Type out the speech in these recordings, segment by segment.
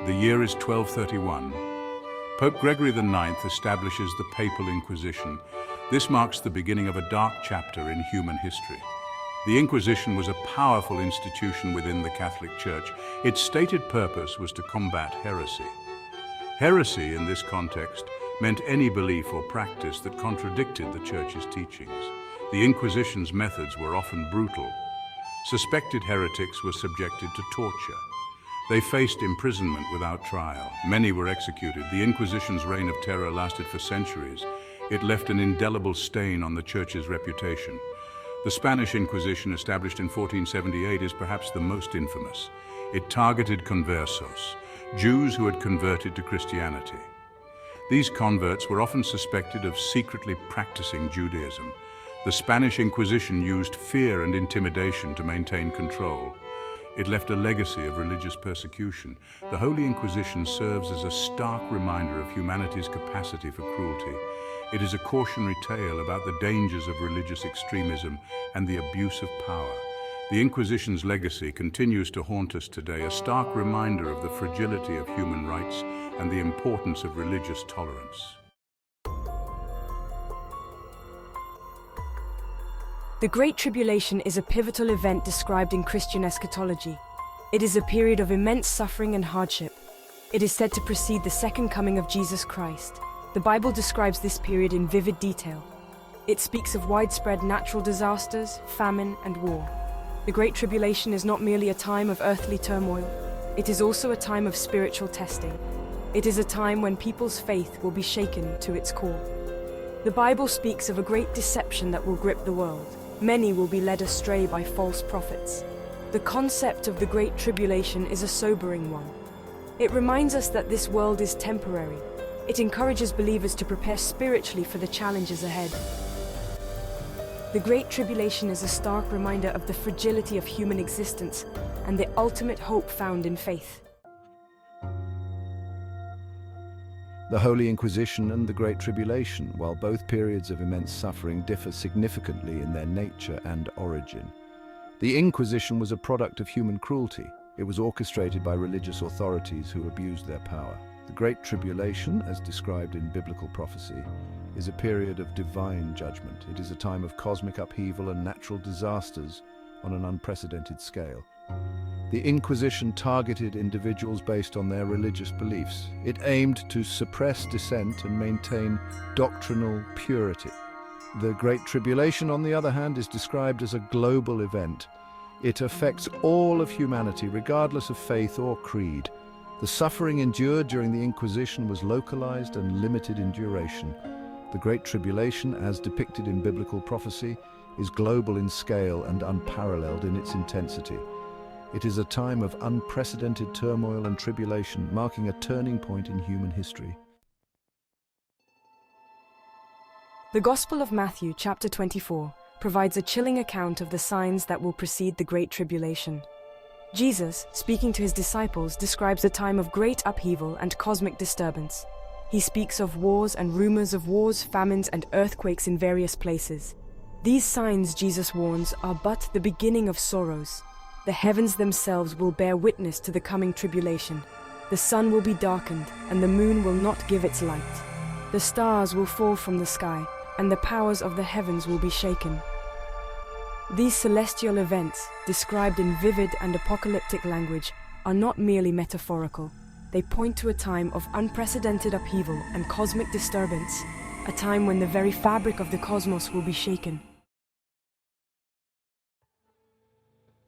The year is 1231. Pope Gregory IX establishes the Papal Inquisition. This marks the beginning of a dark chapter in human history. The Inquisition was a powerful institution within the Catholic Church. Its stated purpose was to combat heresy. Heresy, in this context, meant any belief or practice that contradicted the Church's teachings. The Inquisition's methods were often brutal. Suspected heretics were subjected to torture. They faced imprisonment without trial. Many were executed. The Inquisition's reign of terror lasted for centuries. It left an indelible stain on the Church's reputation. The Spanish Inquisition, established in 1478, is perhaps the most infamous. It targeted conversos, Jews who had converted to Christianity. These converts were often suspected of secretly practicing Judaism. The Spanish Inquisition used fear and intimidation to maintain control. It left a legacy of religious persecution. The Holy Inquisition serves as a stark reminder of humanity's capacity for cruelty. It is a cautionary tale about the dangers of religious extremism and the abuse of power. The Inquisition's legacy continues to haunt us today, a stark reminder of the fragility of human rights and the importance of religious tolerance. The Great Tribulation is a pivotal event described in Christian eschatology. It is a period of immense suffering and hardship. It is said to precede the second coming of Jesus Christ. The Bible describes this period in vivid detail. It speaks of widespread natural disasters, famine, and war. The Great Tribulation is not merely a time of earthly turmoil. It is also a time of spiritual testing. It is a time when people's faith will be shaken to its core. The Bible speaks of a great deception that will grip the world. Many will be led astray by false prophets. The concept of the Great Tribulation is a sobering one. It reminds us that this world is temporary. It encourages believers to prepare spiritually for the challenges ahead. The Great Tribulation is a stark reminder of the fragility of human existence and the ultimate hope found in faith. The Holy Inquisition and the Great Tribulation, while both periods of immense suffering, differ significantly in their nature and origin. The Inquisition was a product of human cruelty. It was orchestrated by religious authorities who abused their power. The Great Tribulation, as described in biblical prophecy, is a period of divine judgment. It is a time of cosmic upheaval and natural disasters on an unprecedented scale. The Inquisition targeted individuals based on their religious beliefs. It aimed to suppress dissent and maintain doctrinal purity. The Great Tribulation, on the other hand, is described as a global event. It affects all of humanity, regardless of faith or creed. The suffering endured during the Inquisition was localized and limited in duration. The Great Tribulation, as depicted in biblical prophecy, is global in scale and unparalleled in its intensity. It is a time of unprecedented turmoil and tribulation, marking a turning point in human history. The Gospel of Matthew, chapter 24, provides a chilling account of the signs that will precede the Great Tribulation. Jesus, speaking to his disciples, describes a time of great upheaval and cosmic disturbance. He speaks of wars and rumors of wars, famines, and earthquakes in various places. These signs, Jesus warns, are but the beginning of sorrows. The heavens themselves will bear witness to the coming tribulation. The sun will be darkened, and the moon will not give its light. The stars will fall from the sky, and the powers of the heavens will be shaken. These celestial events, described in vivid and apocalyptic language, are not merely metaphorical. They point to a time of unprecedented upheaval and cosmic disturbance, a time when the very fabric of the cosmos will be shaken.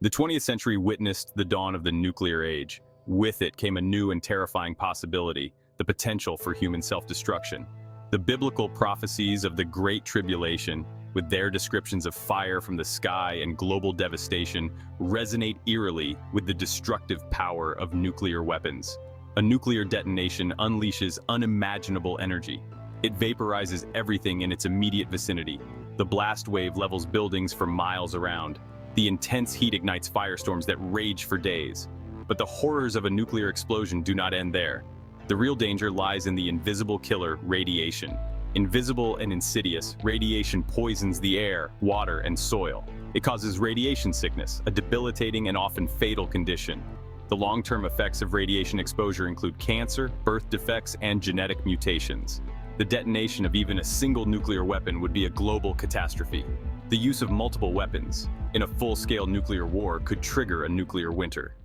The 20th century witnessed the dawn of the nuclear age. With it came a new and terrifying possibility, the potential for human self-destruction. The biblical prophecies of the Great Tribulation, with their descriptions of fire from the sky and global devastation, resonate eerily with the destructive power of nuclear weapons. A nuclear detonation unleashes unimaginable energy. It vaporizes everything in its immediate vicinity. The blast wave levels buildings for miles around. The intense heat ignites firestorms that rage for days. But the horrors of a nuclear explosion do not end there. The real danger lies in the invisible killer, radiation. Invisible and insidious, radiation poisons the air, water, and soil. It causes radiation sickness, a debilitating and often fatal condition. The long-term effects of radiation exposure include cancer, birth defects, and genetic mutations. The detonation of even a single nuclear weapon would be a global catastrophe. The use of multiple weapons in a full-scale nuclear war could trigger a nuclear winter.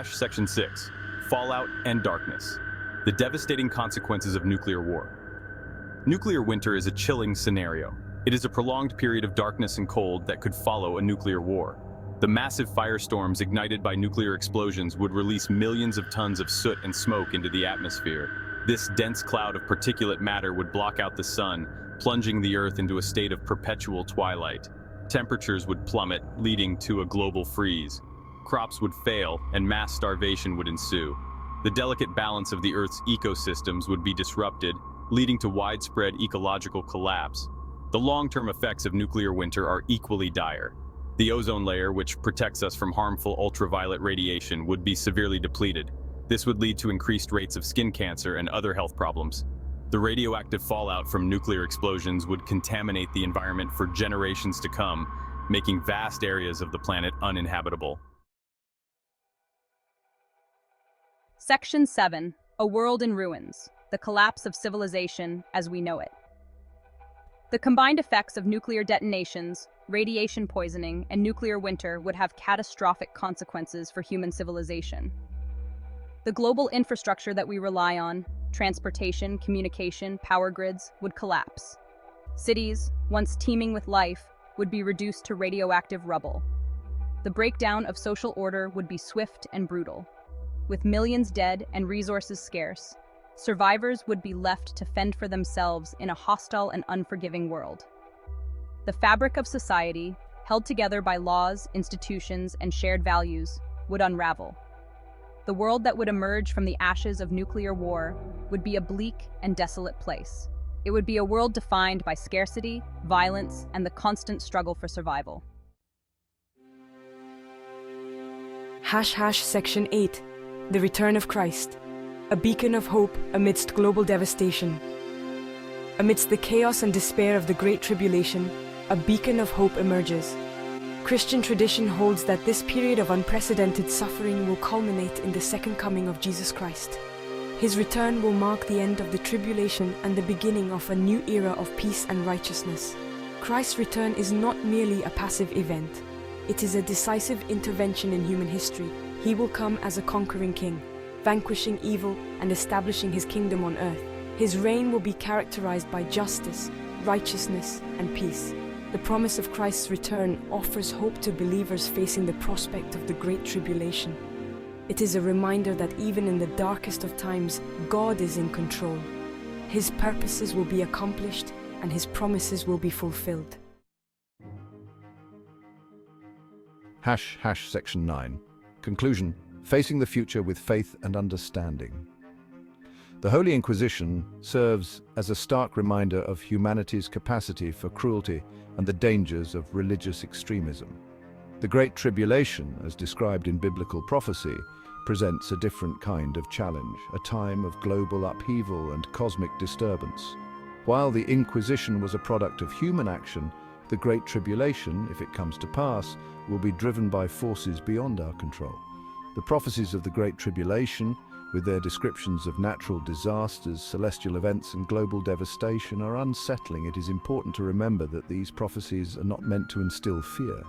Section 6. Fallout and darkness. The devastating consequences of nuclear war. Nuclear winter is a chilling scenario. It is a prolonged period of darkness and cold that could follow a nuclear war. The massive firestorms ignited by nuclear explosions would release millions of tons of soot and smoke into the atmosphere. This dense cloud of particulate matter would block out the sun, plunging the Earth into a state of perpetual twilight. Temperatures would plummet, leading to a global freeze. Crops would fail, and mass starvation would ensue. The delicate balance of the Earth's ecosystems would be disrupted, leading to widespread ecological collapse. The long-term effects of nuclear winter are equally dire. The ozone layer, which protects us from harmful ultraviolet radiation, would be severely depleted. This would lead to increased rates of skin cancer and other health problems. The radioactive fallout from nuclear explosions would contaminate the environment for generations to come, making vast areas of the planet uninhabitable. Section 7. A World in Ruins. The Collapse of Civilization as We Know It. The combined effects of nuclear detonations, radiation poisoning, and nuclear winter would have catastrophic consequences for human civilization. The global infrastructure that we rely on, transportation, communication, power grids, would collapse. Cities, once teeming with life, would be reduced to radioactive rubble. The breakdown of social order would be swift and brutal. With millions dead and resources scarce, survivors would be left to fend for themselves in a hostile and unforgiving world. The fabric of society, held together by laws, institutions, and shared values, would unravel. The world that would emerge from the ashes of nuclear war would be a bleak and desolate place. It would be a world defined by scarcity, violence, and the constant struggle for survival. Section 8. The Return of Christ. A beacon of hope amidst global devastation. Amidst the chaos and despair of the Great Tribulation, a beacon of hope emerges. Christian tradition holds that this period of unprecedented suffering will culminate in the second coming of Jesus Christ. His return will mark the end of the tribulation and the beginning of a new era of peace and righteousness. Christ's return is not merely a passive event. It is a decisive intervention in human history. He will come as a conquering king, vanquishing evil and establishing his kingdom on earth. His reign will be characterized by justice, righteousness, and peace. The promise of Christ's return offers hope to believers facing the prospect of the Great Tribulation. It is a reminder that even in the darkest of times, God is in control. His purposes will be accomplished and his promises will be fulfilled. Section 9. Conclusion. Facing the future with faith and understanding. The Holy Inquisition serves as a stark reminder of humanity's capacity for cruelty and the dangers of religious extremism. The Great Tribulation, as described in biblical prophecy, presents a different kind of challenge, a time of global upheaval and cosmic disturbance. While the Inquisition was a product of human action, the Great Tribulation, if it comes to pass, will be driven by forces beyond our control. The prophecies of the Great Tribulation, with their descriptions of natural disasters, celestial events, and global devastation, are unsettling. It is important to remember that these prophecies are not meant to instill fear,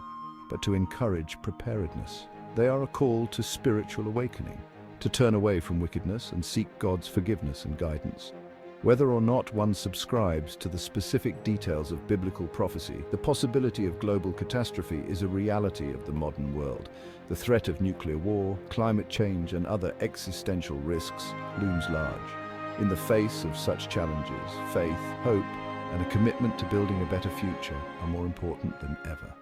but to encourage preparedness. They are a call to spiritual awakening, to turn away from wickedness and seek God's forgiveness and guidance. Whether or not one subscribes to the specific details of biblical prophecy, the possibility of global catastrophe is a reality of the modern world. The threat of nuclear war, climate change, and other existential risks looms large. In the face of such challenges, faith, hope, and a commitment to building a better future are more important than ever.